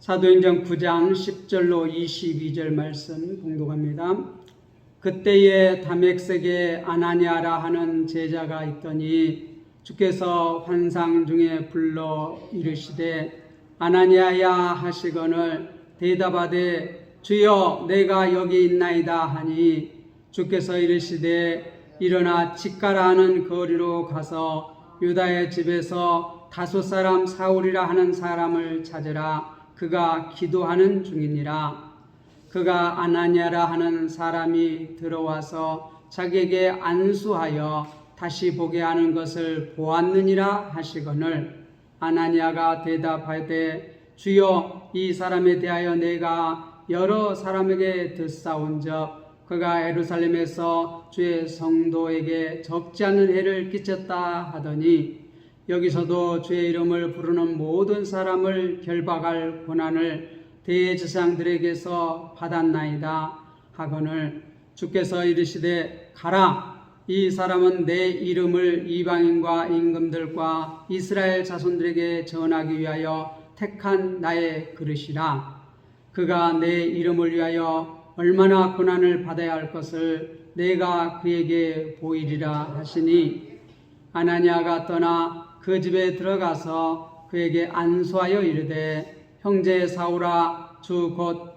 사도행전 9장 10절로 22절 말씀 봉독합니다. 그때에 다메섹에 아나니아라 하는 제자가 있더니 주께서 환상 중에 불러 이르시되 아나니아야 하시거늘 대답하되 주여 내가 여기 있나이다 하니 주께서 이르시되 일어나 직가라 하는 거리로 가서 유다의 집에서 다소 사람 사울이라 하는 사람을 찾으라. 그가 기도하는 중이니라. 그가 아나니아라 하는 사람이 들어와서 자기에게 안수하여 다시 보게 하는 것을 보았느니라 하시거늘 아나니아가 대답하되 주여 이 사람에 대하여 내가 여러 사람에게 듣사온즉 그가 예루살렘에서 주의 성도에게 적지 않은 해를 끼쳤다 하더니 여기서도 주의 이름을 부르는 모든 사람을 결박할 권한을 대제사장들에게서 받았나이다 하거늘 주께서 이르시되 가라. 이 사람은 내 이름을 이방인과 임금들과 이스라엘 자손들에게 전하기 위하여 택한 나의 그릇이라. 그가 내 이름을 위하여 얼마나 고난을 받아야 할 것을 내가 그에게 보이리라 하시니 아나니아가 떠나 그 집에 들어가서 그에게 안수하여 이르되 형제 사울아 주 곧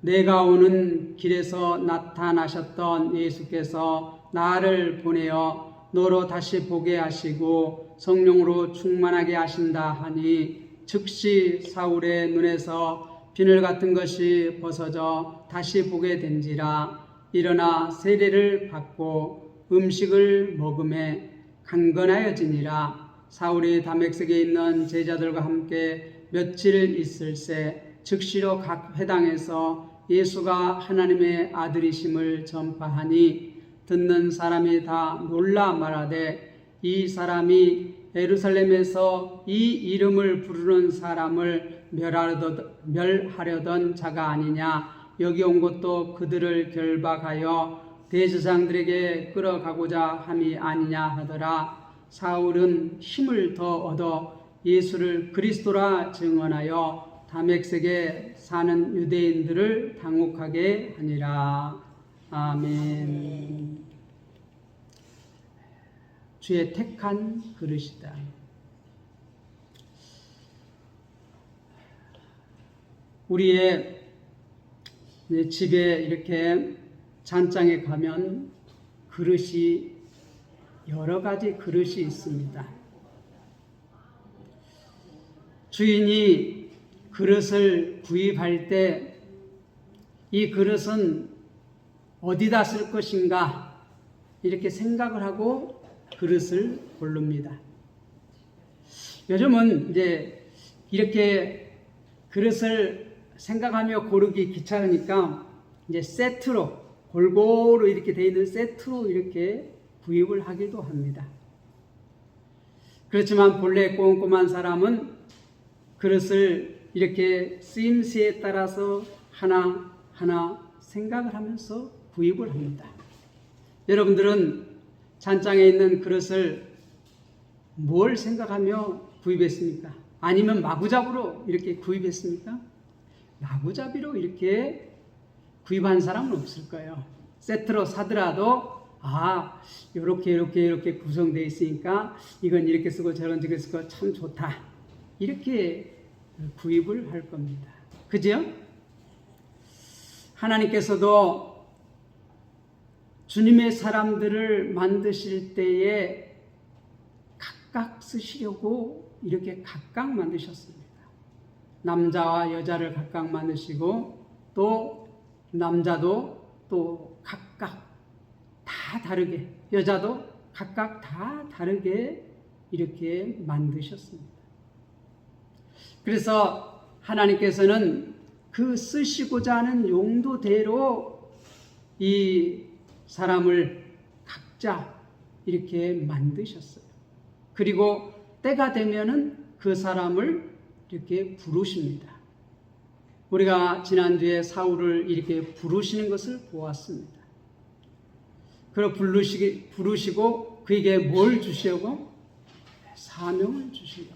내가 오는 길에서 나타나셨던 예수께서 나를 보내어 너로 다시 보게 하시고 성령으로 충만하게 하신다 하니 즉시 사울의 눈에서 비늘 같은 것이 벗어져 다시 보게 된지라. 일어나 세례를 받고 음식을 먹음에 강건하여지니라. 사울이 다메섹에 있는 제자들과 함께 며칠 있을새 즉시로 각 회당에서 예수가 하나님의 아들이심을 전파하니 듣는 사람이 다 놀라 말하되 이 사람이 예루살렘에서 이 이름을 부르는 사람을 멸하려던 자가 아니냐. 여기 온 것도 그들을 결박하여 대제사장들에게 끌어가고자 함이 아니냐 하더라. 사울은 힘을 더 얻어 예수를 그리스도라 증언하여 다메섹에 사는 유대인들을 당혹하게 하니라. 아멘. 주의 택한 그릇이다. 우리의 집에 이렇게 잔장에 가면 그릇이 여러 가지 그릇이 있습니다. 주인이 그릇을 구입할 때 이 그릇은 어디다 쓸 것인가 이렇게 생각을 하고 그릇을 고릅니다. 요즘은 이제 이렇게 그릇을 생각하며 고르기 귀찮으니까 이제 세트로 골고루 이렇게 되어 있는 세트로 이렇게 구입을 하기도 합니다. 그렇지만 본래 꼼꼼한 사람은 그릇을 이렇게 쓰임새에 따라서 하나하나 생각을 하면서 구입을 합니다. 여러분들은 잔장에 있는 그릇을 뭘 생각하며 구입했습니까? 아니면 마구잡이로 이렇게 구입했습니까? 마구잡이로 이렇게 구입한 사람은 없을 거예요. 세트로 사더라도 이렇게 구성되어 있으니까 이건 이렇게 쓰고 저런 저렇게 쓰고 참 좋다. 이렇게 구입을 할 겁니다. 그죠? 하나님께서도 주님의 사람들을 만드실 때에 각각 쓰시려고 이렇게 각각 만드셨습니다. 남자와 여자를 각각 만드시고 또 남자도 또 각각 다 다르게 여자도 각각 다 다르게 이렇게 만드셨습니다. 그래서 하나님께서는 그 쓰시고자 하는 용도대로 이 사람을 각자 이렇게 만드셨어요. 그리고 때가 되면은 그 사람을 이렇게 부르십니다. 우리가 지난주에 사울을 이렇게 부르시는 것을 보았습니다. 그리고 부르시고 그에게 뭘 주시려고? 사명을 주시려고.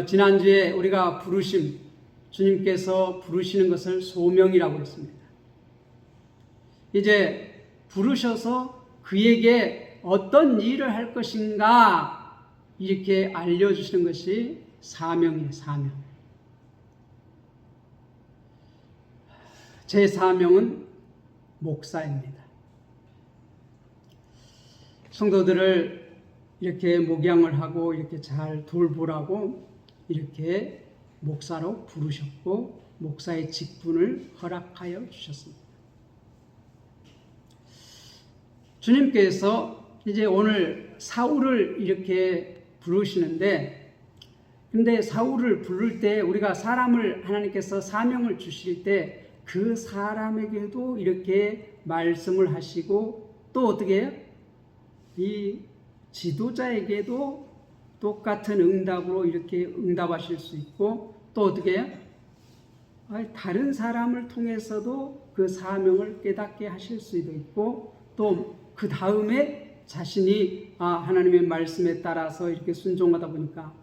지난주에 우리가 주님께서 부르시는 것을 소명이라고 했습니다. 이제 부르셔서 그에게 어떤 일을 할 것인가 이렇게 알려주시는 것이 사명이에요. 사명. 제 사명은 목사입니다. 성도들을 이렇게 목양을 하고 이렇게 잘 돌보라고 이렇게 목사로 부르셨고 목사의 직분을 허락하여 주셨습니다. 주님께서 이제 오늘 사울을 이렇게 부르시는데, 근데 사울을 부를 때 우리가 사람을 하나님께서 사명을 주실 때 그 사람에게도 이렇게 말씀을 하시고 또 어떻게 해요? 이 지도자에게도 똑같은 응답으로 이렇게 응답하실 수 있고 또 어떻게 해요? 다른 사람을 통해서도 그 사명을 깨닫게 하실 수도 있고 또 그 다음에 자신이 하나님의 말씀에 따라서 이렇게 순종하다 보니까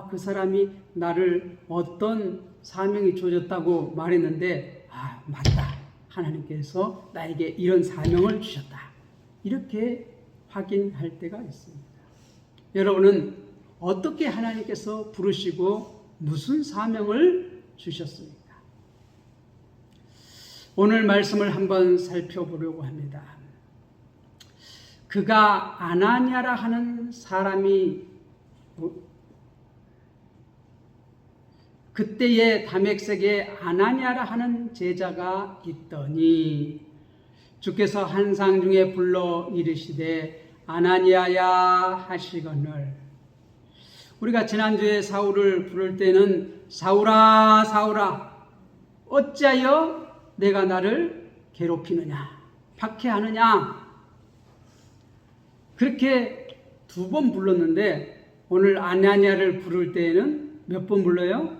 그 사람이 나를 어떤 사명이 주어졌다고 말했는데 맞다. 하나님께서 나에게 이런 사명을 주셨다. 이렇게 확인할 때가 있습니다. 여러분은 어떻게 하나님께서 부르시고 무슨 사명을 주셨습니까? 오늘 말씀을 한번 살펴보려고 합니다. 그가 아나니아라 하는 사람이 그때의 다메섹에 아나니아라 하는 제자가 있더니 주께서 환상 중에 불러 이르시되 아나니아야 하시거늘. 우리가 지난주에 사울을 부를 때는 사울아 사울아 어찌하여 내가 나를 괴롭히느냐 박해하느냐 그렇게 2번 불렀는데 오늘 아나니아를 부를 때에는 몇 번 불러요?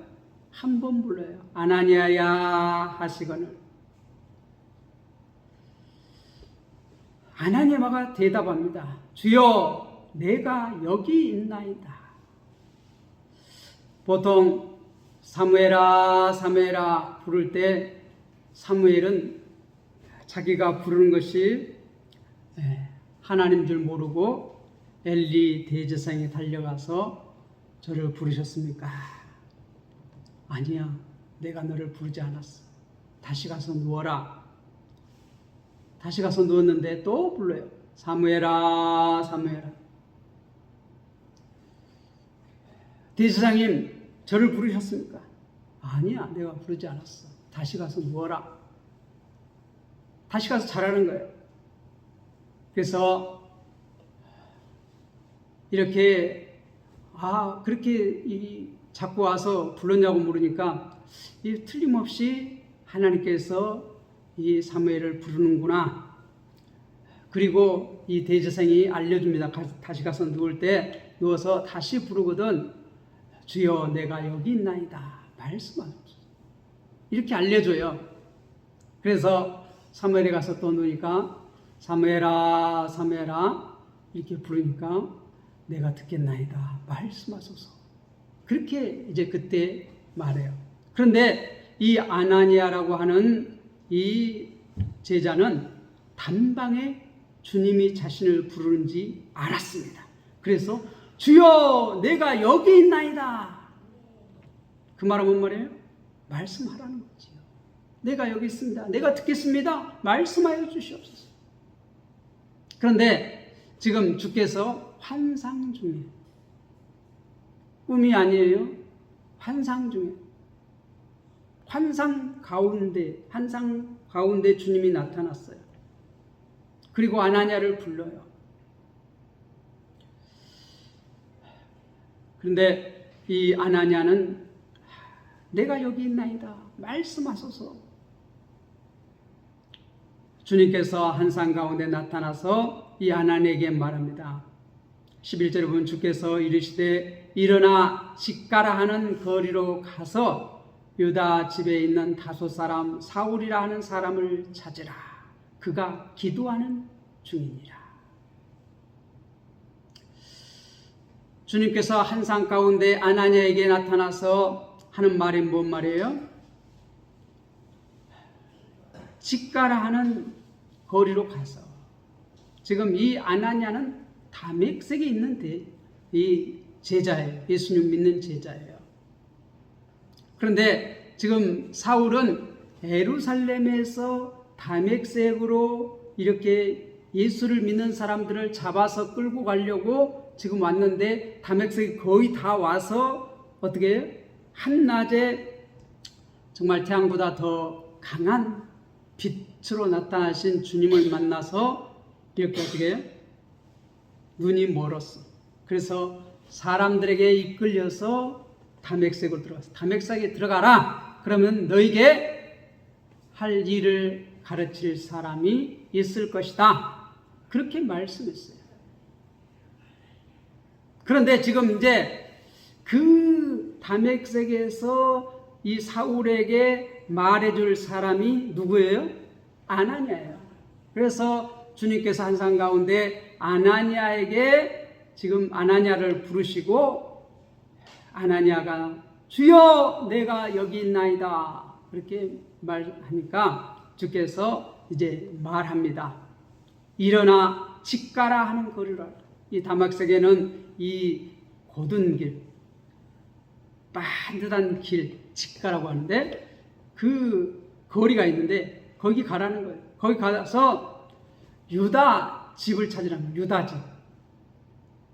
1번 불러요. 아나니아야 하시거늘. 아나니아가 대답합니다. 주여 내가 여기 있나이다. 보통 사무엘아 사무엘아 부를 때 사무엘은 자기가 부르는 것이 하나님 줄 모르고 엘리 대제사장에 달려가서 저를 부르셨습니까? 아니야, 내가 너를 부르지 않았어. 다시 가서 누워라. 다시 가서 누웠는데 또 불러요. 사무엘아 사무엘아. 대제사장님 저를 부르셨습니까? 아니야, 내가 부르지 않았어. 다시 가서 누워라. 다시 가서 자라는 거예요. 그래서 이렇게 그렇게 자꾸 와서 불렀냐고 물으니까 틀림없이 하나님께서 이 사무엘을 부르는구나. 그리고 이 대제사장이 알려줍니다. 다시 가서 누울 때 누워서 다시 부르거든. 주여 내가 여기 있나이다. 말씀하소서. 이렇게 알려줘요. 그래서 사무엘에 가서 또 누우니까 사무엘아 사무엘아 이렇게 부르니까 내가 듣겠나이다. 말씀하소서. 그렇게 이제 그때 말해요. 그런데 이 아나니아라고 하는 이 제자는 단방에 주님이 자신을 부르는지 알았습니다. 그래서 주여 내가 여기 있나이다. 그 말은 뭔 말이에요? 말씀하라는 거지요. 내가 여기 있습니다. 내가 듣겠습니다. 말씀하여 주시옵소서. 그런데 지금 주께서 환상 중에, 꿈이 아니에요. 환상 중에, 환상 가운데 주님이 나타났어요. 그리고 아나니아를 불러요. 그런데 이 아나니아는 내가 여기 있나이다. 말씀하소서. 주님께서 환상 가운데 나타나서 이 아나니아에게 말합니다. 11절에 보면 주께서 이르시되 일어나 sik가라 하는 거리로 가서 유다 집에 있는 다소 사람 사울이라 하는 사람을 찾으라. 그가 기도하는 중이니라. 주님께서 한산 가운데 아나니아에게 나타나서 하는 말이 뭔 말이에요? 집 가라 하는 거리로 가서, 지금 이 아나니아는 다메섹에 있는 이 제자예요. 예수님 믿는 제자예요. 그런데 지금 사울은 예루살렘에서 다메섹으로 이렇게 예수를 믿는 사람들을 잡아서 끌고 가려고 지금 왔는데, 다메섹이 거의 다 와서 어떻게 해요? 한낮에 정말 태양보다 더 강한 빛으로 나타나신 주님을 만나서 이렇게 어떻게 해요? 눈이 멀었어. 그래서 사람들에게 이끌려서 다메섹으로 들어갔어. 다메섹에 들어가라. 그러면 너에게 할 일을 가르칠 사람이 있을 것이다. 그렇게 말씀했어요. 그런데 지금 이제 그 다메섹에서 이 사울에게 말해줄 사람이 누구예요? 아나니아예요. 그래서 주님께서 한산 가운데 아나니아에게 지금 아나니아를 부르시고, 아나니아가 주여 내가 여기 있나이다 그렇게 말하니까 주께서 이제 말합니다. 일어나 집 가라 하는 거리라. 이 다메섹에는 이 곧은 길, 반듯한 길, 집 가라고 하는데 그 거리가 있는데 거기 가라는 거예요. 거기 가서 유다 집을 찾으라는 거예요. 유다 집.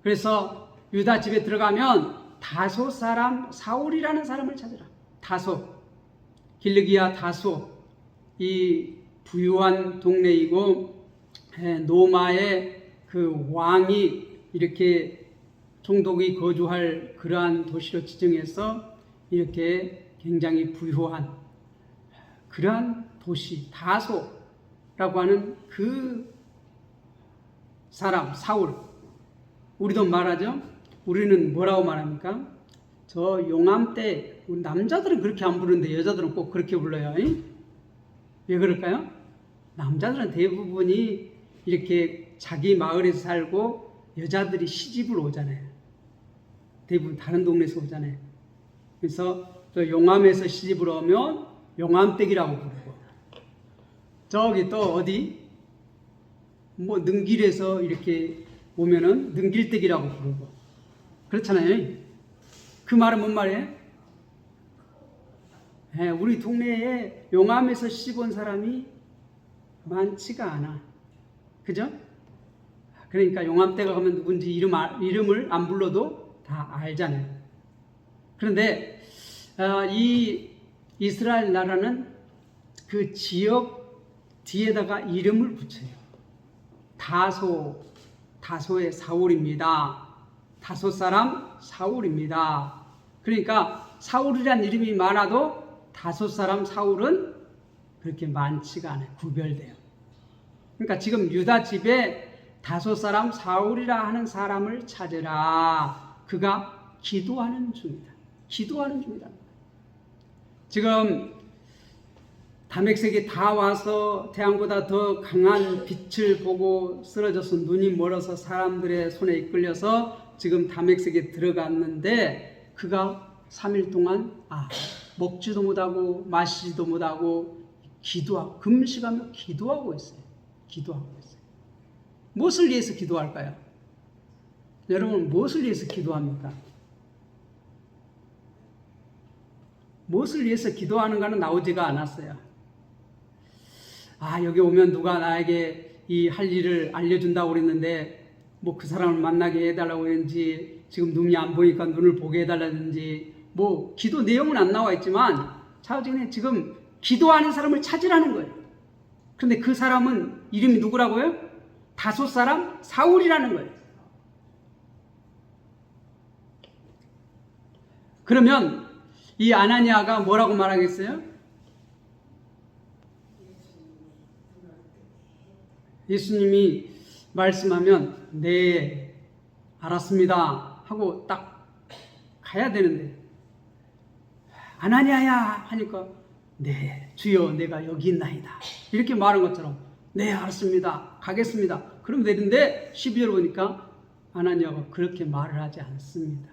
그래서 유다 집에 들어가면 다소 사람 사울이라는 사람을 찾으라. 다소, 길르기야 다소, 이 부유한 동네이고 노마의 그 왕이 이렇게 총독이 거주할 그러한 도시로 지정해서 이렇게 굉장히 부유한 그러한 도시 다소라고 하는 그 사람 사울. 우리도 말하죠. 우리는 뭐라고 말합니까? 저 용암 때 우리 남자들은 그렇게 안 부르는데 여자들은 꼭 그렇게 불러요. 왜 그럴까요? 남자들은 대부분이 이렇게 자기 마을에서 살고 여자들이 시집을 오잖아요. 대부분 다른 동네에서 오잖아요. 그래서 저 용암에서 시집을 오면 용암댁이라고 부르고, 저기 또 어디 뭐 능길에서 이렇게 오면은 능길댁이라고 부르고 그렇잖아요. 그 말은 뭔 말이에요? 우리 동네에 용암에서 시집 온 사람이 많지가 않아. 그죠? 그러니까 용암댁에 가면 누군지 이름을 안 불러도 다 알잖아요. 그런데 이 이스라엘 나라는 그 지역 뒤에다가 이름을 붙여요. 다소의 사울입니다. 다소 사람 사울입니다. 그러니까 사울이란 이름이 많아도 다소 사람 사울은 그렇게 많지가 않아요. 구별돼요. 그러니까 지금 유다 집에 다소 사람 사울이라 하는 사람을 찾으라. 그가 기도하는 중이다. 기도하는 중이다. 지금 다메섹이 다 와서 태양보다 더 강한 빛을 보고 쓰러져서 눈이 멀어서 사람들의 손에 이끌려서 지금 다메섹에 들어갔는데, 그가 3일 동안 먹지도 못하고 마시지도 못하고 기도하고 금식하며 기도하고 있어요. 기도하고 있어요. 무엇을 위해서 기도할까요? 여러분, 무엇을 위해서 기도합니까? 무엇을 위해서 기도하는가는 나오지가 않았어요. 여기 오면 누가 나에게 이 할 일을 알려준다고 그랬는데 뭐 그 사람을 만나게 해달라고 그랬는지, 지금 눈이 안 보니까 눈을 보게 해달라든지, 뭐 기도 내용은 안 나와 있지만 차후전에 지금 기도하는 사람을 찾으라는 거예요. 그런데 그 사람은 이름이 누구라고요? 다소 사람 사울이라는 거예요. 그러면 이 아나니아가 뭐라고 말하겠어요? 예수님이 말씀하면 네 알았습니다 하고 딱 가야 되는데, 아나니아야 하니까 네 주여 내가 여기 있나이다 이렇게 말한 것처럼 네 알았습니다 가겠습니다 그러면 되는데, 12절 보니까 아나니아가 그렇게 말을 하지 않습니다.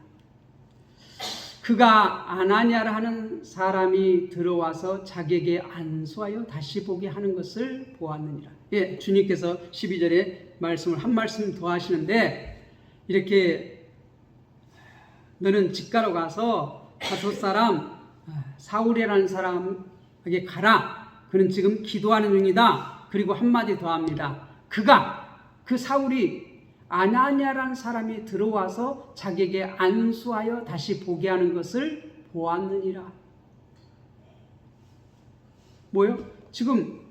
그가 아나니아라 하는 사람이 들어와서 자기에게 안수하여 다시 보게 하는 것을 보았느니라. 예, 주님께서 12절에 말씀을 한 말씀 더 하시는데, 이렇게 너는 직가로 가서 다섯 사람 사울이라는 사람에게 가라. 그는 지금 기도하는 중이다. 그리고 한마디 더 합니다. 그 사울이 아나니아라는 사람이 들어와서 자기에게 안수하여 다시 보게 하는 것을 보았느니라. 뭐요? 지금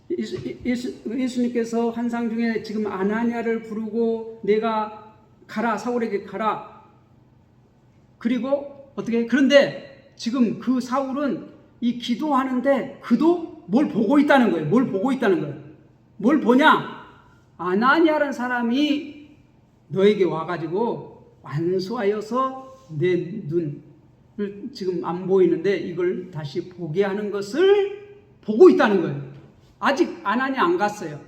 예수님께서 환상 중에 지금 아나니아를 부르고 내가 가라, 사울에게 가라. 그리고 어떻게? 그런데 지금 그 사울은 이 기도하는데 그도 뭘 보고 있다는 거예요. 뭘 보고 있다는 거예요. 뭘 보냐? 아나니아라는 사람이 너에게 와가지고 안수하여서 내 눈을 지금 안 보이는데 이걸 다시 보게 하는 것을 보고 있다는 거예요. 아직 아나니아 안 갔어요.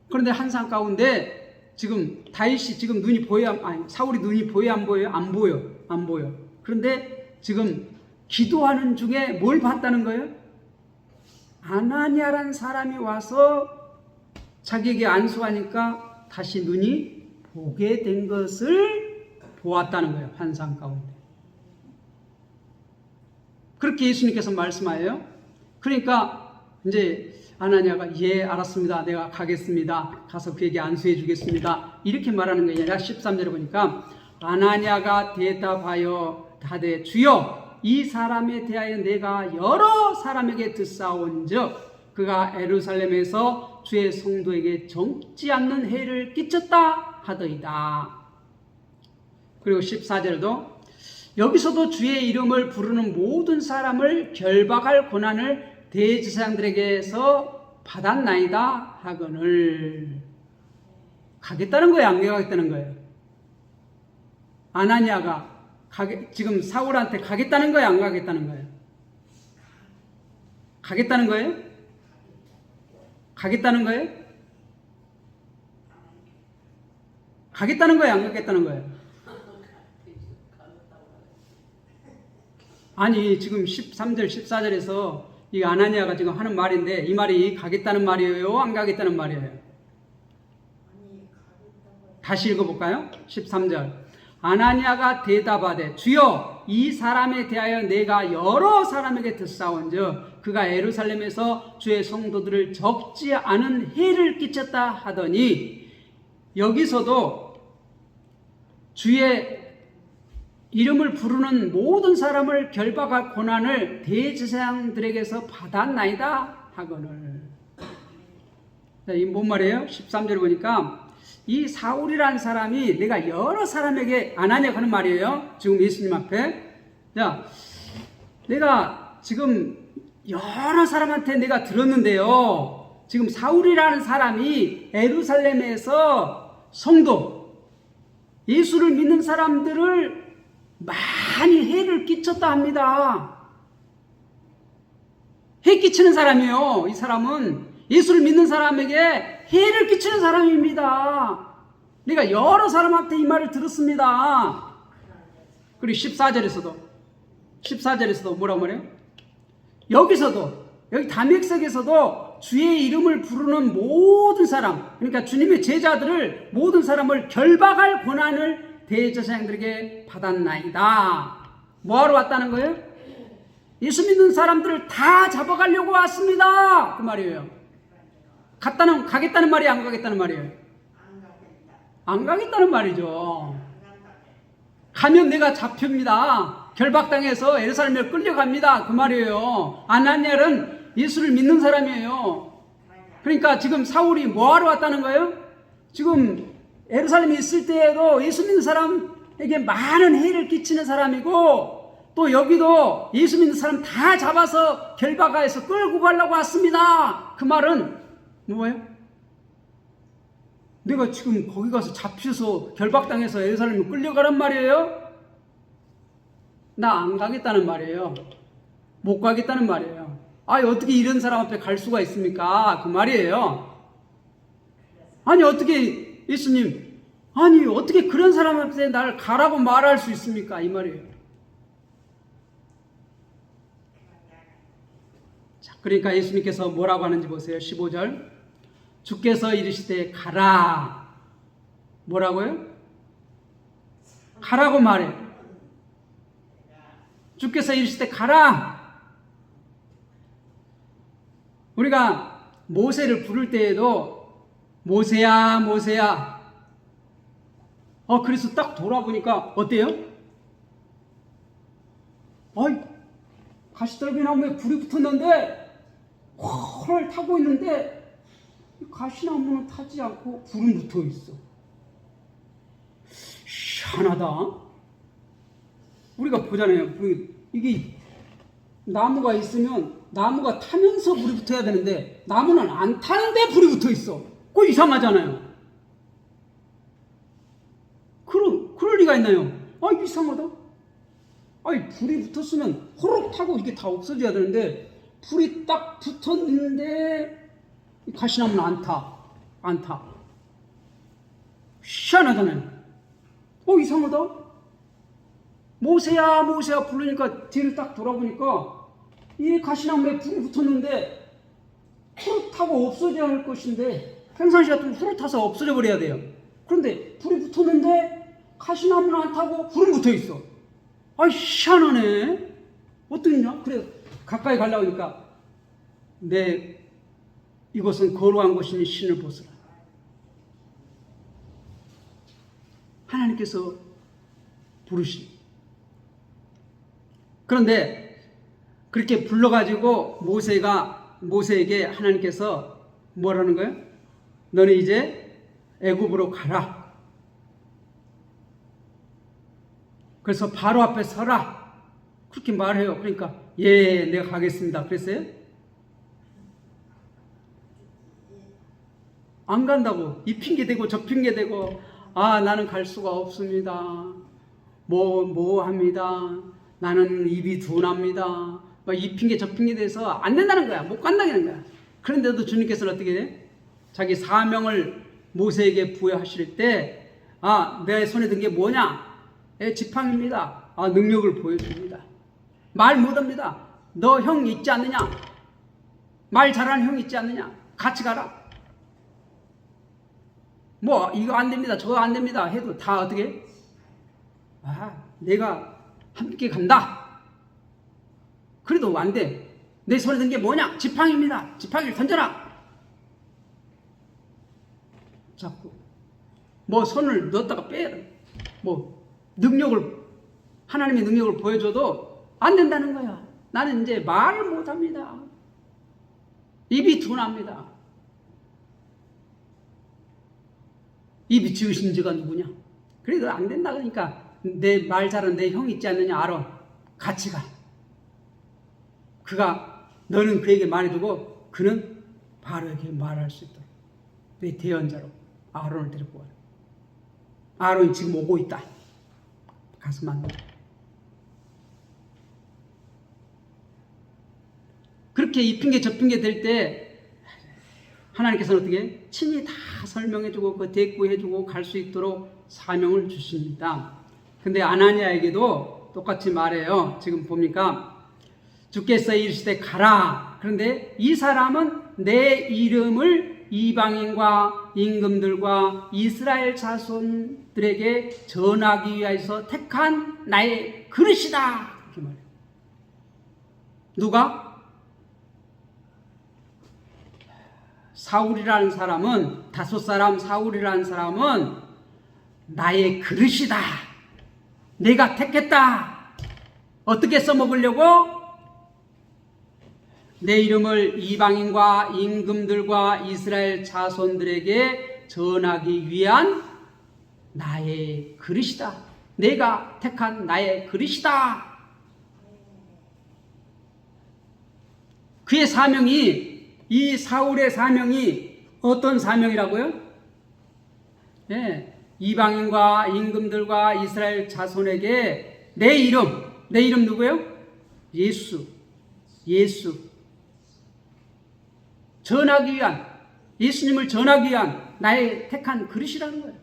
그런데 한상 가운데 지금 다윗이 지금 눈이 보여, 아니 사울이 눈이 보여 안 보여? 안 보여. 안 보여. 그런데 지금 기도하는 중에 뭘 봤다는 거예요? 아나니아라는 사람이 와서 자기에게 안수하니까 다시 눈이 보게 된 것을 보았다는 거예요. 환상 가운데. 그렇게 예수님께서 말씀하여요. 그러니까 이제 아나니아가 예 알았습니다. 내가 가겠습니다. 가서 그에게 안수해 주겠습니다. 이렇게 말하는 게 아니라 13절에 보니까 아나니아가 대답하여 다되 주여 이 사람에 대하여 내가 여러 사람에게 듣사온즉 그가 예루살렘에서 주의 성도에게 정지 않는 해를 끼쳤다 하더이다. 그리고 14절도 여기서도 주의 이름을 부르는 모든 사람을 결박할 고난을 대제사장들에게서 받았나이다 하거늘. 가겠다는 거예요? 안 가겠다는 거예요? 아나니아가 지금 사울한테 가겠다는 거예요? 안 가겠다는 거예요? 가겠다는 거예요? 가겠다는 거예요? 가겠다는 거예요? 안 가겠다는 거예요? 아니 지금 13절 14절에서 이 아나니아가 지금 하는 말인데 이 말이 가겠다는 말이에요? 안 가겠다는 말이에요? 다시 읽어볼까요? 13절 아나니아가 대답하되 주여 이 사람에 대하여 내가 여러 사람에게 듣사온즉 그가 예루살렘에서 주의 성도들을 적지 않은 해를 끼쳤다 하더니 여기서도 주의 이름을 부르는 모든 사람을 결박할 고난을 대제사장들에게서 받았나이다 하거늘. 이 뭔 말이에요? 13절 보니까 이 사울이라는 사람이 내가 여러 사람에게 아나니아가 하는 말이에요. 지금 예수님 앞에. 자, 내가 지금 여러 사람한테 내가 들었는데요. 지금 사울이라는 사람이 예루살렘에서 성도, 예수를 믿는 사람들을 많이 해를 끼쳤다 합니다. 해 끼치는 사람이요. 이 사람은 예수를 믿는 사람에게 해를 끼치는 사람입니다. 내가 여러 사람한테 이 말을 들었습니다. 그리고 14절에서도 뭐라고 말해요? 여기서도, 여기 담액석에서도 주의 이름을 부르는 모든 사람, 그러니까 주님의 제자들을, 모든 사람을 결박할 고난을 대제사장들에게 받았나이다. 뭐하러 왔다는 거예요? 예수 믿는 사람들을 다 잡아가려고 왔습니다. 그 말이에요. 가겠다는 말이 안 가겠다는 말이에요? 안 가겠다는 말이죠. 가면 내가 잡힙니다. 결박당해서 예루살렘에 끌려갑니다. 그 말이에요. 아나니아는 예수를 믿는 사람이에요. 그러니까 지금 사울이 뭐하러 왔다는 거예요? 지금 예루살렘에 있을 때에도 예수 믿는 사람에게 많은 해를 끼치는 사람이고 또 여기도 예수 믿는 사람 다 잡아서 결박하여서 끌고 가려고 왔습니다. 그 말은 뭐예요? 내가 지금 거기 가서 잡혀서 결박당해서 예루살렘에 끌려가란 말이에요? 나 안 가겠다는 말이에요. 못 가겠다는 말이에요. 어떻게 이런 사람 앞에 갈 수가 있습니까? 그 말이에요. 아니 어떻게 예수님, 아니 어떻게 그런 사람한테 나를 가라고 말할 수 있습니까? 이 말이에요. 자, 그러니까 예수님께서 뭐라고 하는지 보세요. 15절. 주께서 이르시되 가라. 뭐라고요? 가라고 말해. 주께서 이르시되 가라. 우리가 모세를 부를 때에도 모세야 모세야. 그래서 딱 돌아보니까 어때요? 가시떨기 나무에 불이 붙었는데 활을 타고 있는데 가시나무는 타지 않고 불은 붙어 있어. 희한하다. 우리가 보잖아요. 이게 나무가 있으면 나무가 타면서 불이 붙어야 되는데 나무는 안 타는데 불이 붙어 있어. 그거 이상하잖아요. 그럴 리가 있나요? 이상하다. 불이 붙었으면 호록 타고 이게 다 없어져야 되는데 불이 딱 붙었는데 가시나무는 안 타. 희한하잖아요. 이상하다. 모세야 모세야 부르니까 뒤를 딱 돌아보니까 이 가시나무에 불이 붙었는데 후루 타고 없어져야 할 것인데 평상시 같으면 후루 타서 없어져 버려야 돼요. 그런데 불이 붙었는데 가시나무는 안 타고 불은 붙어 있어. 희한하네. 어떠냐? 그래 가까이 가려고 하니까 이곳은 거룩한 곳이니 신을 벗으라. 하나님께서 부르시니. 그런데 그렇게 불러가지고 모세에게 하나님께서 뭐라는 거예요? 너는 이제 애굽으로 가라. 그래서 바로 앞에 서라. 그렇게 말해요. 그러니까 예, 내가 가겠습니다. 그랬어요? 안 간다고. 이 핑계 대고 저 핑계 대고 나는 갈 수가 없습니다. 뭐 합니다. 나는 입이 둔합니다. 이 핑계 저 핑계 대서 안 된다는 거야. 못 간다는 거야. 그런데도 주님께서는 어떻게 돼? 자기 사명을 모세에게 부여하실 때 내 손에 든 게 뭐냐? 지팡이입니다. 능력을 보여줍니다. 말 못합니다. 너 형 있지 않느냐? 말 잘하는 형 있지 않느냐? 같이 가라. 이거 안 됩니다. 저거 안 됩니다. 해도 다 어떻게? 내가 함께 간다. 그래도 안 돼. 내 손에 든 게 뭐냐? 지팡이입니다. 지팡이를 던져라. 자꾸 손을 넣었다가 빼야 돼. 하나님의 능력을 보여줘도 안 된다는 거야. 나는 이제 말을 못합니다. 입이 둔합니다. 입이 지으신 지가 누구냐? 그래도 안 된다 그러니까 내 말 잘하는 내 형 있지 않느냐? 아론 같이 가. 너는 그에게 말해두고 그는 바로에게 말할 수 있도록 내 대언자로 아론을 데리고 와라. 아론이 지금 오고 있다. 가서 만나. 그렇게 이 핑계 저 핑계 될 때 하나님께서는 어떻게 친히 다 설명해주고 대꾸해주고 갈 수 있도록 사명을 주십니다. 근데 아나니아에게도 똑같이 말해요. 지금 봅니까? 주께서 이르시되 가라. 그런데 이 사람은 내 이름을 이방인과 임금들과 이스라엘 자손들에게 전하기 위해서 택한 나의 그릇이다. 이렇게 말해요. 누가? 사울이라는 사람은, 다섯 사람 사울이라는 사람은 나의 그릇이다. 내가 택했다. 어떻게 써먹으려고? 내 이름을 이방인과 임금들과 이스라엘 자손들에게 전하기 위한 나의 그릇이다. 내가 택한 나의 그릇이다. 그의 사명이, 이 사울의 사명이 어떤 사명이라고요? 이방인과 임금들과 이스라엘 자손에게 내 이름 누구예요? 예수. 전하기 위한, 예수님을 전하기 위한 나의 택한 그릇이라는 거예요.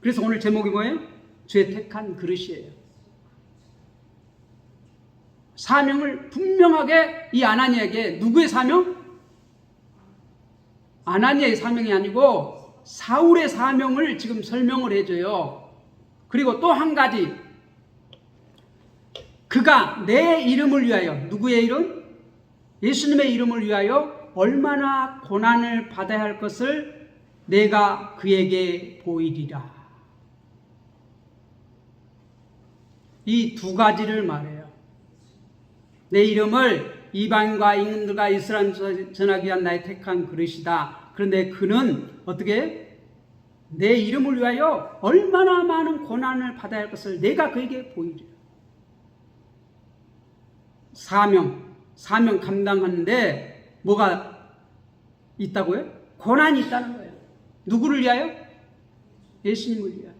그래서 오늘 제목이 뭐예요? 주의 택한 그릇이에요. 사명을 분명하게 이 아나니아에게, 누구의 사명? 아나니아의 사명이 아니고 사울의 사명을 지금 설명을 해줘요. 그리고 또 한 가지, 그가 내 이름을 위하여, 누구의 이름? 예수님의 이름을 위하여 얼마나 고난을 받아야 할 것을 내가 그에게 보이리라. 이 두 가지를 말해요. 내 이름을 이방인과 임금들과 이스라엘 전하기 위한 나의 택한 그릇이다. 그런데 그는 어떻게? 내 이름을 위하여 얼마나 많은 고난을 받아야 할 것을 내가 그에게 보이리라. 사명 감당하는데 뭐가 있다고요? 고난이 있다는 거예요. 누구를 위하여? 예수님을 위하여.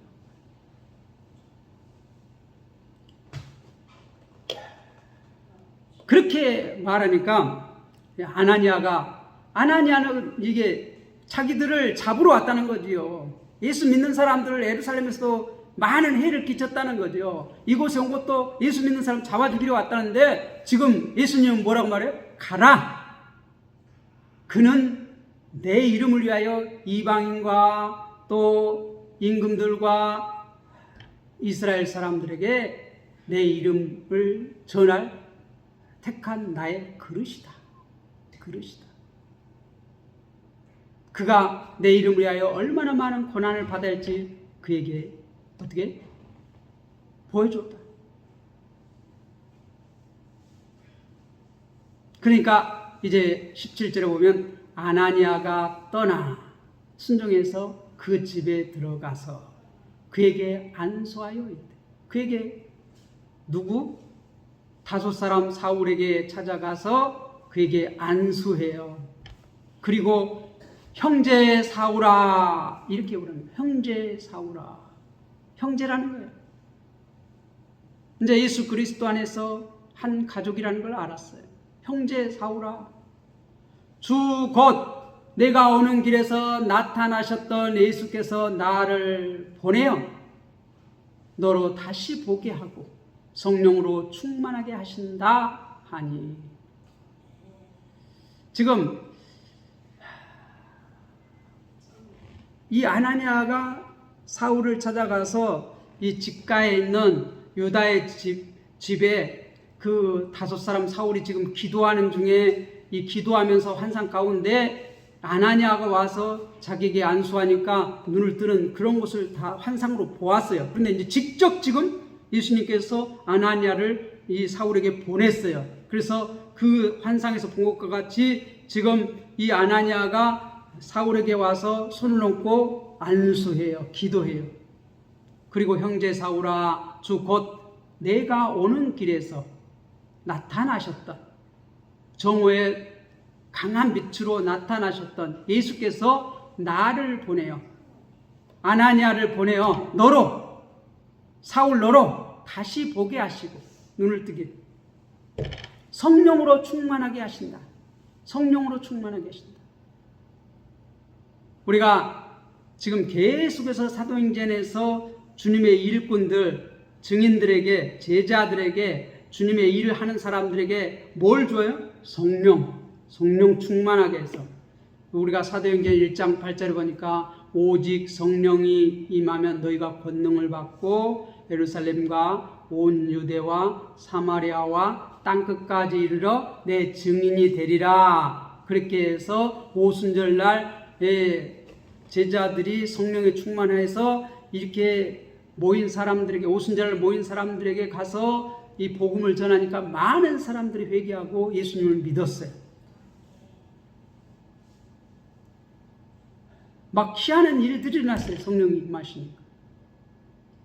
그렇게 말하니까 아나니아는 이게 자기들을 잡으러 왔다는 거지요. 예수 믿는 사람들을 예루살렘에서도 많은 해를 끼쳤다는 거죠. 이곳에 온 것도 예수 믿는 사람 잡아 죽이려 왔다는데 지금 예수님은 뭐라고 말해요? 가라. 그는 내 이름을 위하여 이방인과 또 임금들과 이스라엘 사람들에게 내 이름을 전할 택한 나의 그릇이다. 그가 내 이름을 위하여 얼마나 많은 고난을 받아야 할지 그에게 어떻게? 보여줬다. 그러니까 이제 17절에 보면 아나니아가 떠나 순종해서 그 집에 들어가서 그에게 안수하여 있대. 그에게 누구? 다섯 사람 사울에게 찾아가서 그에게 안수해요. 그리고 형제 사울아 이렇게 부릅니다. 형제 사울아. 형제라는 거예요. 이제 예수 그리스도 안에서 한 가족이라는 걸 알았어요. 형제 사울아. 주 곧 내가 오는 길에서 나타나셨던 예수께서 나를 보내어 너로 다시 보게 하고 성령으로 충만하게 하신다 하니. 지금 이 아나니아가 사울을 찾아가서 이 집가에 있는 유다의 집에 그 다섯 사람 사울이 지금 기도하는 중에 이 기도하면서 환상 가운데 아나니아가 와서 자기에게 안수하니까 눈을 뜨는 그런 것을 다 환상으로 보았어요. 그런데 이제 직접 지금 예수님께서 아나니아를 이 사울에게 보냈어요. 그래서 그 환상에서 본 것과 같이 지금 이 아나니아가 사울에게 와서 손을 얹고 안수해요. 기도해요. 그리고 형제 사울아, 주 곧 내가 오는 길에서 나타나셨던 정오의 강한 빛으로 나타나셨던 예수께서 나를 보내요. 아나니아를 보내요. 너로, 사울 너로 다시 보게 하시고 눈을 뜨게 성령으로 충만하게 하신다. 성령으로 충만하게 하신다. 우리가 지금 계속해서 사도행전에서 주님의 일꾼들, 증인들에게, 제자들에게, 주님의 일을 하는 사람들에게 뭘 줘요? 성령 충만하게 해서. 우리가 사도행전 1장 8절에 보니까 오직 성령이 임하면 너희가 권능을 받고 예루살렘과 온 유대와 사마리아와 땅끝까지 이르러 내 증인이 되리라. 그렇게 해서 오순절날 제자들이 성령에 충만해서 이렇게 모인 사람들에게, 오순절날 모인 사람들에게 가서 이 복음을 전하니까 많은 사람들이 회개하고 예수님을 믿었어요. 막 희한한 일들이 일어났어요. 성령이 임하시니까.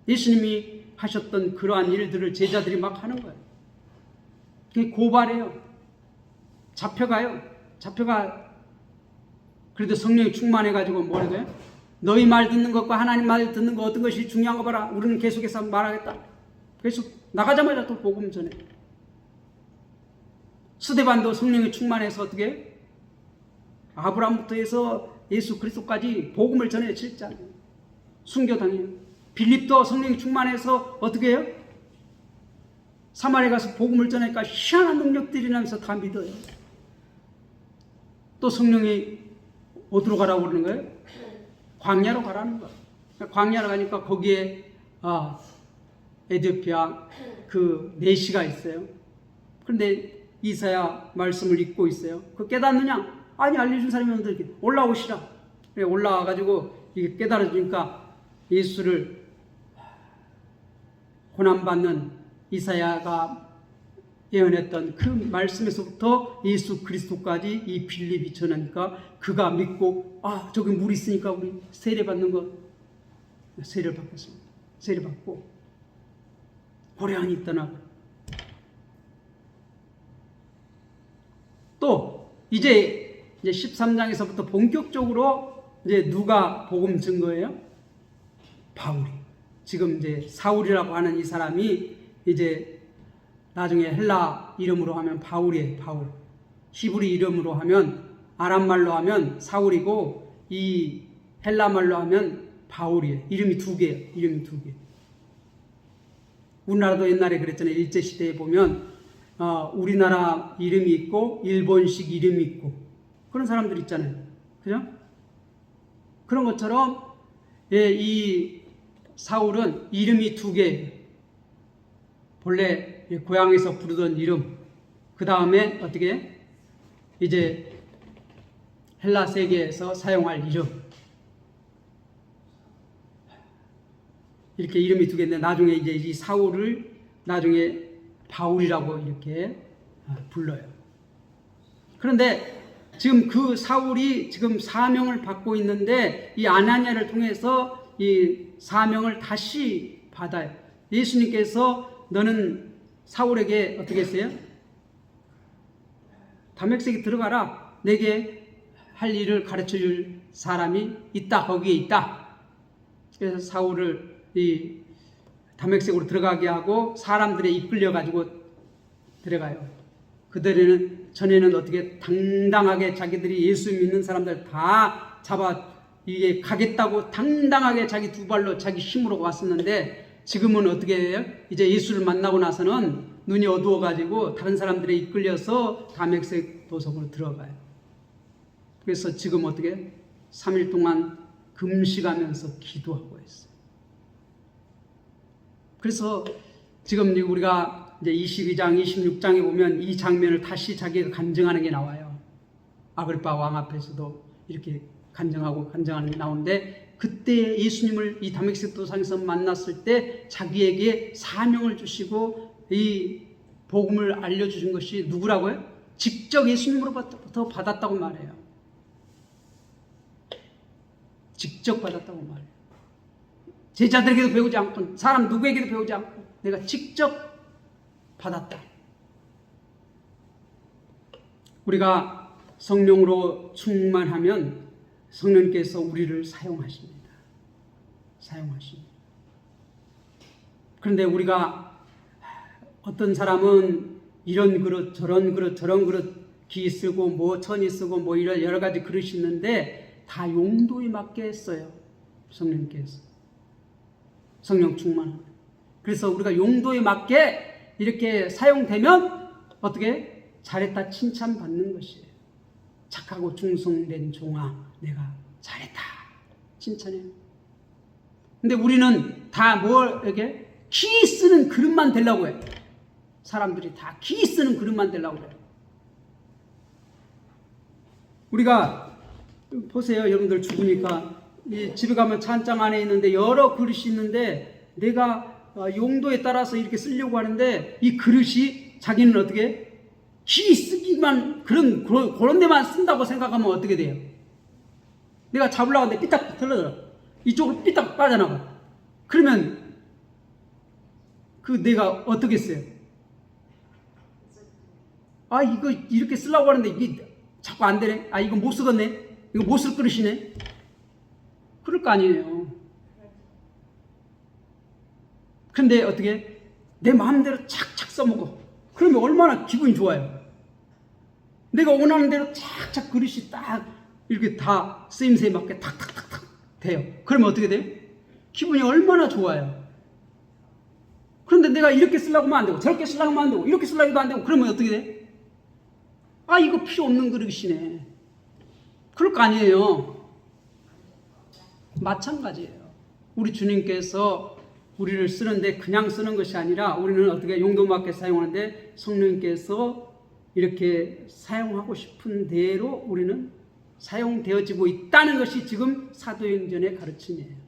예수님이 하셨던 그러한 일들을 제자들이 막 하는 거예요. 그게 고발해요. 잡혀가요. 그래도 성령이 충만해가지고 뭐라고 해요? 너희 말 듣는 것과 하나님 말 듣는 거 어떤 것이 중요한 거 봐라. 우리는 계속해서 말하겠다. 그래서 나가자마자 또 복음 전해. 스데반도 성령이 충만해서 어떻게 해요? 아브라함부터 해서 예수 그리스도까지 복음을 전해요. 진짜 순교당해요. 빌립도 성령 충만해서 어떻게 해요? 사마리아 가서 복음을 전하니까 희한한 능력들이 나면서 다 믿어요. 또 성령이 어디로 가라고 그러는 거예요? 광야로 가라는 거예요. 광야로 가니까 거기에 에디오피아 그 내시가 있어요. 그런데 이사야 말씀을 읽고 있어요. 그 깨닫느냐? 아니, 알려준 사람이 없는데 올라오시라. 그래, 올라와가지고 이게 깨달아주니까 예수를 고난받는 이사야가 예언했던 그 말씀에서부터 예수 그리스도까지 이 빌립이 전하니까 그가 믿고 저기 물 있으니까 우리 세례 받는 거 세례를 받겠습니다. 세례 받고 고레한이 떠나고 또 이제 13장에서부터 본격적으로 이제 누가 복음 증거예요? 바울이. 지금 이제 사울이라고 하는 이 사람이 이제 나중에 헬라 이름으로 하면 바울이에요. 바울. 히브리 이름으로 하면 아람말로 하면 사울이고 이 헬라 말로 하면 바울이에요. 이름이 두 개예요. 이름이 두 개. 우리나라도 옛날에 그랬잖아요. 일제시대에 보면 우리나라 이름이 있고 일본식 이름이 있고 그런 사람들 있잖아요. 그죠? 그런 것처럼 이 사울은 이름이 두 개예요. 본래 고향에서 부르던 이름, 그 다음에 어떻게 이제 헬라 세계에서 사용할 이름, 이렇게 이름이 두 개인데 나중에 이제 이 사울을 나중에 바울이라고 이렇게 불러요. 그런데 지금 그 사울이 지금 사명을 받고 있는데 이 아나니아를 통해서 이 사명을 다시 받아요. 예수님께서 너는 사울에게 어떻게 했어요? 다메섹에 들어가라. 내게 할 일을 가르쳐 줄 사람이 있다. 거기에 있다. 그래서 사울을 이 다메섹으로 들어가게 하고 사람들에 이끌려 가지고 들어가요. 그들은 전에는 어떻게 당당하게 자기들이 예수 믿는 사람들 다 잡아 이게 가겠다고 당당하게 자기 두 발로 자기 힘으로 왔었는데 지금은 어떻게 해요? 이제 예수를 만나고 나서는 눈이 어두워 가지고 다른 사람들에 이끌려서 다메섹 도성으로 들어가요. 그래서 지금 어떻게 3일 동안 금식하면서 기도하고 있어요. 그래서 지금 우리가 이제 22장, 26장에 보면 이 장면을 다시 자기가 간증하는 게 나와요. 아그리파 왕 앞에서도 이렇게 간증하는 게 나오는데 그때 예수님을 이 다메섹 도상에서 만났을 때 자기에게 사명을 주시고 이 복음을 알려주신 것이 누구라고요? 직접 예수님으로부터 받았다고 말해요. 직접 받았다고 말해요. 제자들에게도 배우지 않고 사람 누구에게도 배우지 않고 내가 직접 받았다. 우리가 성령으로 충만하면 성령께서 우리를 사용하십니다. 그런데 우리가 어떤 사람은 이런 그릇 저런 그릇 저런 그릇 기 쓰고 뭐 천이 쓰고 뭐 이런 여러 가지 그릇이 있는데 다 용도에 맞게 했어요. 성령께서. 성령 충만. 그래서 우리가 용도에 맞게 이렇게 사용되면 어떻게 잘했다 칭찬받는 것이에요. 착하고 충성된 종아 내가 잘했다 칭찬해요. 근데 우리는 다 이렇게 기 쓰는 그릇만 되려고 해요. 사람들이 다 기 쓰는 그릇만 되려고 해요. 우리가 보세요. 여러분들 죽으니까 집에 가면 찬장 안에 있는데 여러 그릇이 있는데 내가 용도에 따라서 이렇게 쓰려고 하는데 이 그릇이 자기는 어떻게 기 쓰기만 그런 데만 쓴다고 생각하면 어떻게 돼요? 내가 잡으려고 하는데 삐딱 들어들어. 이쪽으로 삐딱 빠져나가. 그러면 내가 어떻게 써요? 이거 이렇게 쓰려고 하는데 이게 자꾸 안 되네. 이거 못 쓰겠네. 이거 못 쓸 그릇이네. 그럴 거 아니에요. 근데 어떻게 내 마음대로 착착 써먹어. 그러면 얼마나 기분이 좋아요. 내가 원하는 대로 착착 그릇이 딱 이렇게 다 쓰임새에 맞게 탁탁탁탁 돼요. 그러면 어떻게 돼요? 기분이 얼마나 좋아요. 그런데 내가 이렇게 쓰려고 하면 안 되고 저렇게 쓰려고 하면 안 되고 이렇게 쓰려고 해도 안 되고 그러면 어떻게 돼? 아, 이거 필요 없는 그릇이네. 그럴 거 아니에요. 마찬가지예요. 우리 주님께서 우리를 쓰는데 그냥 쓰는 것이 아니라 우리는 어떻게 용도맞게 사용하는데 성령님께서 이렇게 사용하고 싶은 대로 우리는 사용되어지고 있다는 것이 지금 사도행전의 가르침이에요.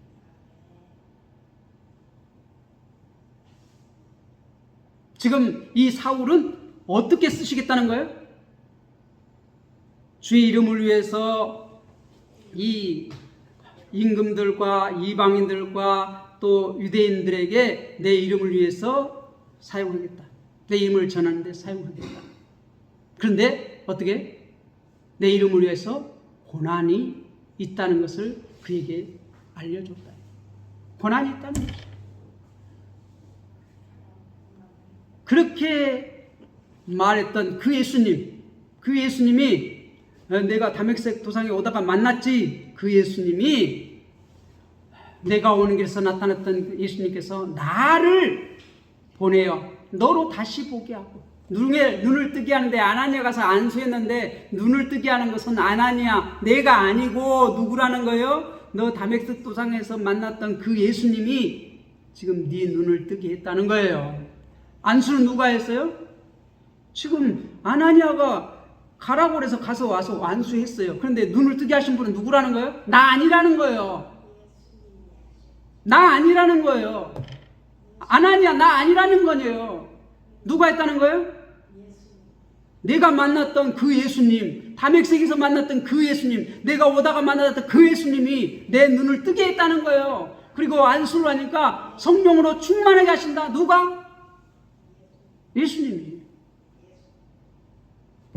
지금 이 사울은 어떻게 쓰시겠다는 거예요? 주의 이름을 위해서 이 임금들과 이방인들과 또 유대인들에게 내 이름을 위해서 사용하겠다. 내 이름을 전하는데 사용하겠다. 그런데 어떻게? 내 이름을 위해서 고난이 있다는 것을 그에게 알려줬다. 고난이 있다는 것이죠. 그렇게 말했던 그 예수님이 내가 다메섹 도상에 오다가 만났지. 그 예수님이 내가 오는 길에서 나타났던 예수님께서 나를 보내어 너로 다시 보게 하고 눈을 뜨게 하는데 아나니아 가서 안수했는데 눈을 뜨게 하는 것은 아나니아 내가 아니고 누구라는 거예요? 너 다메섹 도상에서 만났던 그 예수님이 지금 네 눈을 뜨게 했다는 거예요. 안수는 누가 했어요? 지금 아나니아가 가라고 그래서 가서 와서 안수했어요. 그런데 눈을 뜨게 하신 분은 누구라는 거예요? 나 아니라는 거예요. 나 아니라는 거예요. 아나니아 나 아니라는 거예요. 누가 했다는 거예요? 내가 만났던 그 예수님, 다메섹에서 만났던 그 예수님, 내가 오다가 만났던 그 예수님이 내 눈을 뜨게 했다는 거예요. 그리고 안수를 하니까 성령으로 충만하게 하신다. 누가? 예수님이.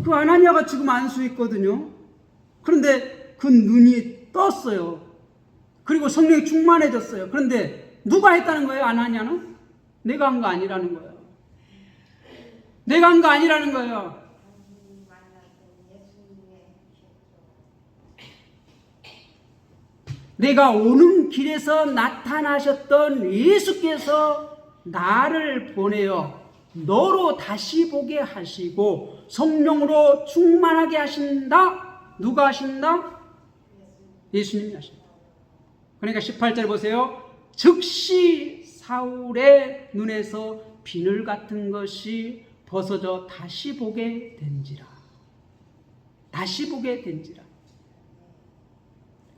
그 아나니아가 지금 안수했거든요. 그런데 그 눈이 떴어요. 그리고 성령이 충만해졌어요. 그런데 누가 했다는 거예요? 아나니아는? 내가 한 거 아니라는 거예요. 내가 한 거 아니라는 거예요. 내가 오는 길에서 나타나셨던 예수께서 나를 보내어 너로 다시 보게 하시고 성령으로 충만하게 하신다. 누가 하신다? 예수님이 하신다. 그러니까 18절 보세요. 즉시 사울의 눈에서 비늘 같은 것이 벗어져 다시 보게 된지라. 다시 보게 된지라.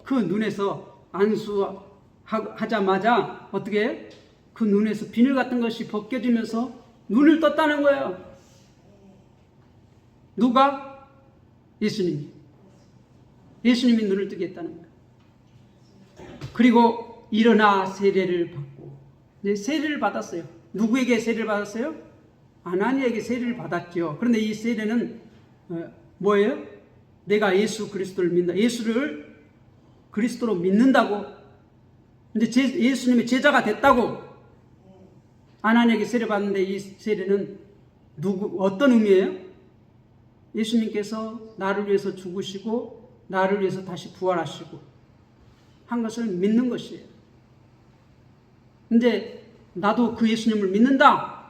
그 눈에서 안수하자마자 어떻게 그 눈에서 비늘 같은 것이 벗겨지면서 눈을 떴다는 거예요. 누가? 예수님이. 예수님이 눈을 뜨게 했다는 거예요. 그리고 일어나 세례를 받고, 세례를 받았어요. 누구에게 세례를 받았어요? 아나니아에게 세례를 받았죠. 그런데 이 세례는 뭐예요? 내가 예수 그리스도를 믿는다. 예수를 그리스도로 믿는다고. 근데 예수님의 제자가 됐다고. 아나니아에게 세례 받는데 이 세례는 어떤 의미예요? 예수님께서 나를 위해서 죽으시고 나를 위해서 다시 부활하시고 한 것을 믿는 것이에요. 근데 나도 그 예수님을 믿는다.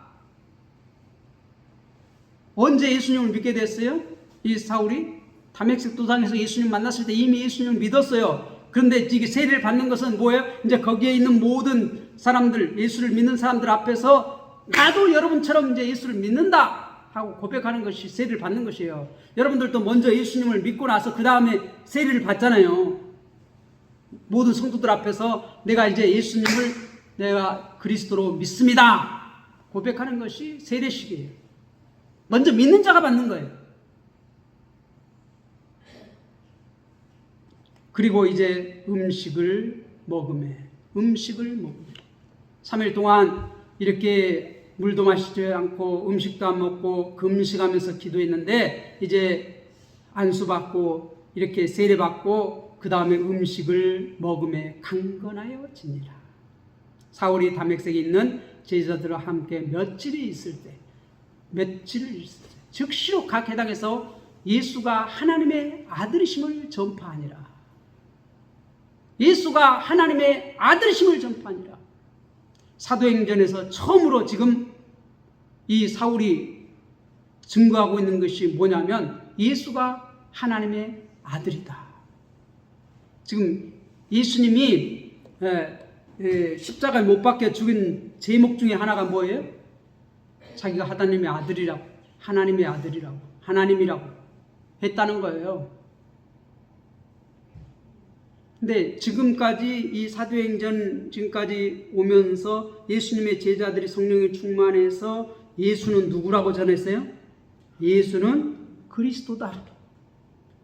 언제 예수님을 믿게 됐어요? 이 사울이 다메섹 도상에서 예수님 만났을 때 이미 예수님을 믿었어요. 그런데 이게 세례를 받는 것은 뭐예요? 이제 거기에 있는 모든 사람들, 예수를 믿는 사람들 앞에서 나도 여러분처럼 이제 예수를 믿는다 하고 고백하는 것이 세례를 받는 것이에요. 여러분들도 먼저 예수님을 믿고 나서 그 다음에 세례를 받잖아요. 모든 성도들 앞에서 내가 이제 예수님을 내가 그리스도로 믿습니다 고백하는 것이 세례식이에요. 먼저 믿는 자가 받는 거예요. 그리고 이제 음식을 먹으며 3일 동안 이렇게 물도 마시지 않고 음식도 안 먹고 금식하면서 기도했는데 이제 안수받고 이렇게 세례받고 그 다음에 음식을 먹으며 강건하여 지니라. 사울이 다메섹에 있는 제자들과 함께 며칠을 있을 때 즉시로 각 해당에서 예수가 하나님의 아들이심을 전파하니라. 예수가 하나님의 아들이심을 전파하니라. 사도행전에서 처음으로 지금 이 사울이 증거하고 있는 것이 뭐냐면 예수가 하나님의 아들이다. 지금 예수님이 십자가에 못 박혀 죽인 제목 중에 하나가 뭐예요? 자기가 하나님의 아들이라고, 하나님의 아들이라고, 하나님이라고 했다는 거예요. 근데 지금까지 이 사도행전 지금까지 오면서 예수님의 제자들이 성령에 충만해서 예수는 누구라고 전했어요? 예수는 그리스도다.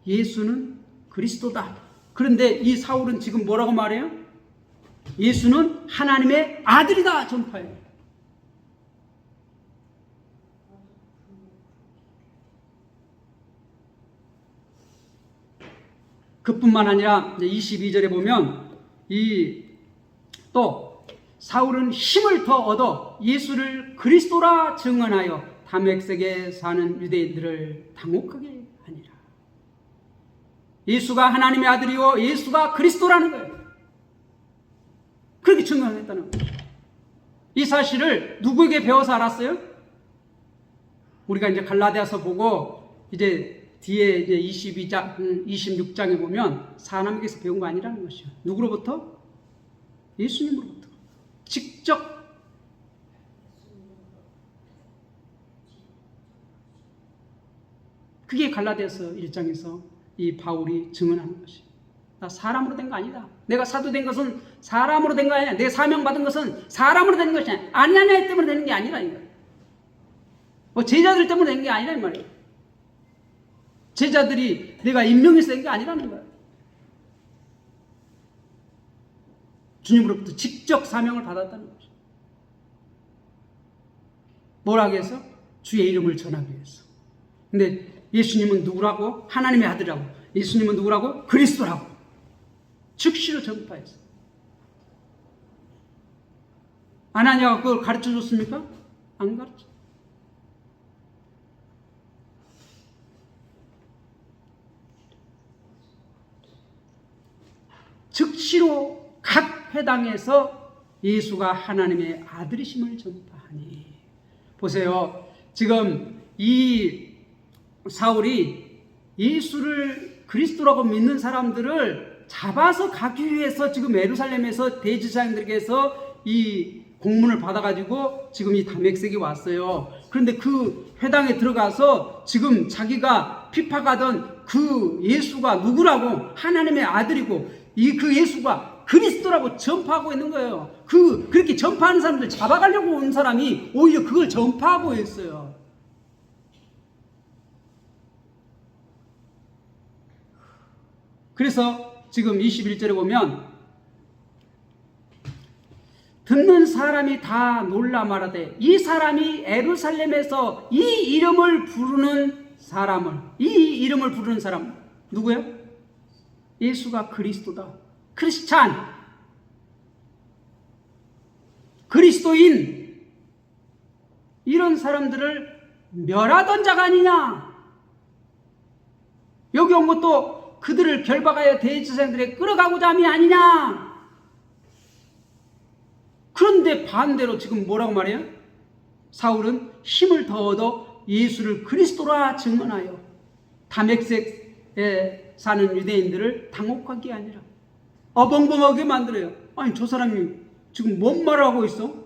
예수는 그리스도다. 그런데 이 사울은 지금 뭐라고 말해요? 예수는 하나님의 아들이다 전파해요. 그뿐만 아니라 22절에 보면 또 사울은 힘을 더 얻어 예수를 그리스도라 증언하여 다메섹에 사는 유대인들을 당혹하게 하니라. 예수가 하나님의 아들이요 예수가 그리스도라는 거예요. 그렇게 증언했다는 거예요. 이 사실을 누구에게 배워서 알았어요? 우리가 이제 갈라디아서 보고 이제 뒤에 이제 26장에 보면 사람에게서 배운 거 아니라는 것이요. 누구로부터? 예수님으로부터. 직접 그게 갈라디아서 1장에서 이 바울이 증언하는 것이. 나 사람으로 된 거 아니다. 내가 사도 된 것은 사람으로 된 거 아니야. 내가 사명 받은 것은 사람으로 된 것이 아니야. 아니야 때문에 되는 게 아니라 이거. 뭐 제자들 때문에 된 게 아니라 이 말이에요. 제자들이 내가 임명해서 된 게 아니라는 거예요. 주님으로부터 직접 사명을 받았다는 거죠. 뭐라 해서? 주의 이름을 전하기 위해서. 근데 예수님은 누구라고? 하나님의 아들이라고. 예수님은 누구라고? 그리스도라고. 즉시로 전파했어요. 아나니아가 그걸 가르쳐 줬습니까? 안 가르쳐. 즉시로 각 회당에서 예수가 하나님의 아들이심을 전파하니. 보세요. 지금 이 사울이 예수를 그리스도라고 믿는 사람들을 잡아서 가기 위해서 지금 예루살렘에서 대제사장들에게서 이 공문을 받아가지고 지금 이 다메섹에 왔어요. 그런데 그 회당에 들어가서 지금 자기가 핍박하던 그 예수가 누구라고? 하나님의 아들이고 그 예수가 그리스도라고 전파하고 있는 거예요. 그렇게 전파하는 사람들 잡아가려고 온 사람이 오히려 그걸 전파하고 있어요. 그래서 지금 21절에 보면 듣는 사람이 다 놀라 말하되 이 사람이 예루살렘에서 이 이름을 부르는 사람 누구예요? 예수가 그리스도다. 크리스찬, 그리스도인, 이런 사람들을 멸하던 자가 아니냐. 여기 온 것도 그들을 결박하여 대제사장들에게 끌어가고자 함이 아니냐. 그런데 반대로 지금 뭐라고 말해요? 사울은 힘을 더 얻어 예수를 그리스도라 증언하여 다메섹에 사는 유대인들을 당혹하게 아니라 어벙벙하게 만들어요. 아니 저 사람이 지금 뭔 말을 하고 있어?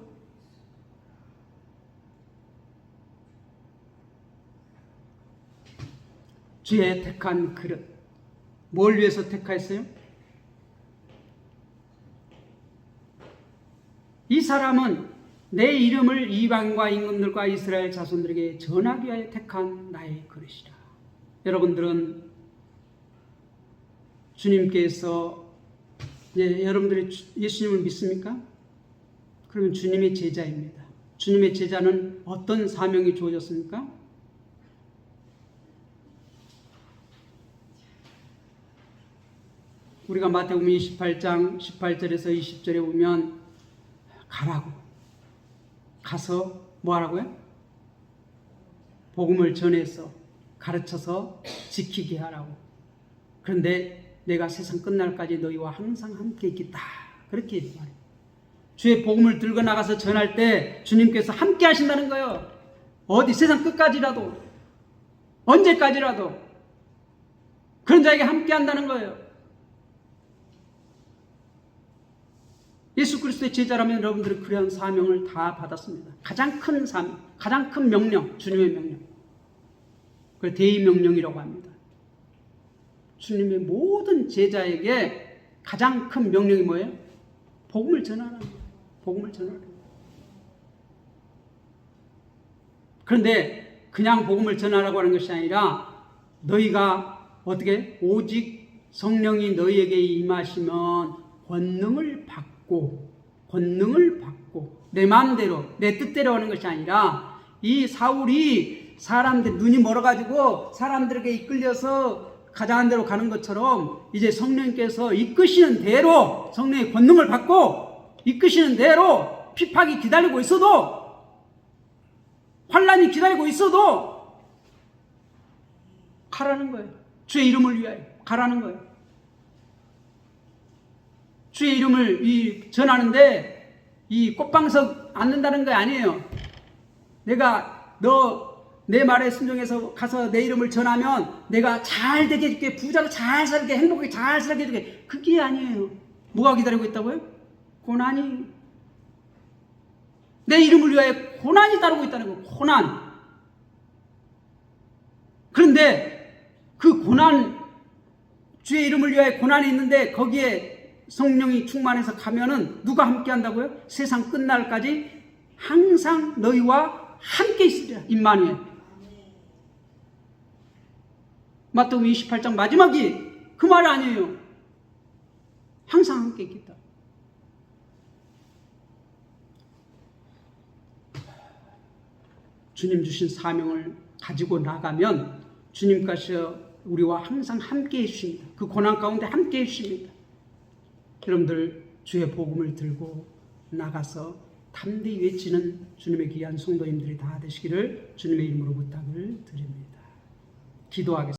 주의 택한 그릇. 뭘 위해서 택하였어요? 이 사람은 내 이름을 이방과 임금들과 이스라엘 자손들에게 전하기 위하여 택한 나의 그릇이라. 여러분들은 주님께서 여러분들이 예수님을 믿습니까? 그러면 주님의 제자입니다. 주님의 제자는 어떤 사명이 주어졌습니까? 우리가 마태복음 28장 18절에서 20절에 보면 가라고, 가서 뭐 하라고요? 복음을 전해서 가르쳐서 지키게 하라고. 그런데 내가 세상 끝날까지 너희와 항상 함께 있겠다. 그렇게 말해요. 주의 복음을 들고 나가서 전할 때 주님께서 함께 하신다는 거예요. 어디 세상 끝까지라도, 언제까지라도 그런 자에게 함께 한다는 거예요. 예수 그리스도의 제자라면 여러분들은 그런 사명을 다 받았습니다. 가장 큰 사명, 가장 큰 명령, 주님의 명령. 그걸 대의명령이라고 합니다. 주님의 모든 제자에게 가장 큰 명령이 뭐예요? 복음을 전하는 거예요. 복음을 전하는 거예요. 그런데 그냥 복음을 전하라고 하는 것이 아니라 너희가 어떻게? 오직 성령이 너희에게 임하시면 권능을 받고 내 마음대로 내 뜻대로 하는 것이 아니라 이 사울이 사람들 눈이 멀어가지고 사람들에게 이끌려서 가자한 대로 가는 것처럼 이제 성령께서 이끄시는 대로 성령의 권능을 받고 이끄시는 대로 핍박이 기다리고 있어도 환난이 기다리고 있어도 가라는 거예요. 주의 이름을 위하여 가라는 거예요. 주의 이름을 전하는데 이 꽃방석 앉는다는 거 아니에요. 내가 내 말에 순종해서 가서 내 이름을 전하면 내가 잘 되게 해줄게, 부자로 잘 살게, 행복하게 잘 살게 해줄게. 그게 아니에요. 뭐가 기다리고 있다고요? 고난이. 내 이름을 위하여 고난이 따르고 있다는 거예요. 고난. 그런데 그 고난, 주의 이름을 위하여 고난이 있는데 거기에 성령이 충만해서 가면은 누가 함께 한다고요? 세상 끝날까지 항상 너희와 함께 있으리라. 임마누엘. 마태복음 28장 마지막이 그 말 아니에요. 항상 함께 있겠다. 주님 주신 사명을 가지고 나가면 주님께서 우리와 항상 함께 해주십니다. 그 고난 가운데 함께 해주십니다. 여러분들 주의 복음을 들고 나가서 담대히 외치는 주님의 귀한 성도님들이 다 되시기를 주님의 이름으로 부탁을 드립니다. 기도하겠습니다.